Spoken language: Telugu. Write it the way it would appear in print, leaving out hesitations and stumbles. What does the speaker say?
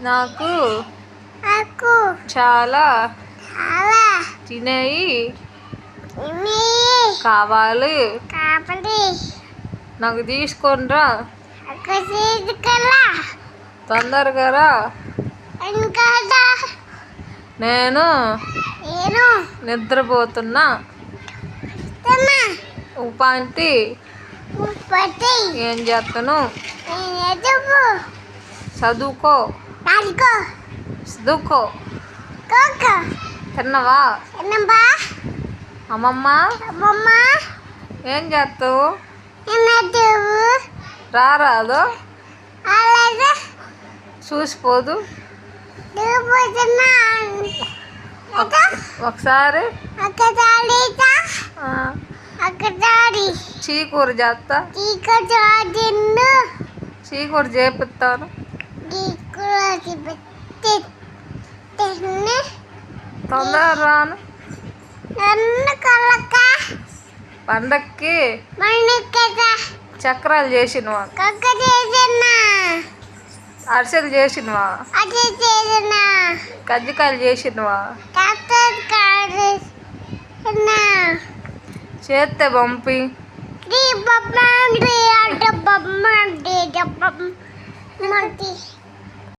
నాకు నాకు చాలా చాలా తినేయి ఇవి కావాలి. కాపలి నాకు తీసుకొనిరా. అక్కడ తీసుకెళ్ళా తొందరగా రా. ఇంకా నేను నేను నిద్రపోతున్నా. తిన్నా ఉపాంటి పట్టి ఏం చేస్తాను? ఎదుగు చదువుకో. నాలుగో చదువుకో. కోక తిన్నవా? ఎన్నబ్బా అమ్మమ్మ అమ్మమ్మ ఏం చేస్తావు? ఎన్నదువు రారాదు. అలాగే చూసిపోదు. దిగిపోతున్నా ఒకసారి అక్కడాడితా ఆ, అక్కడాడి చీకూర చేస్తా. చీకటాడిండు చీకూర చేపిస్తాను. చీకటి పెట్టి తిన్ని తొందర రాను. నన్ను కలక పండక్కి మణికట చక్రాలు చేసినవా? కక్క చేసిన అరిసెలు చేసినవా? అది చేసిన కజ్జికాయలు చేసినవా? డాక్టర్ కాదు చేస్తే పంపి. శ్రీ బొమ్మండి అంటే బొమ్మండి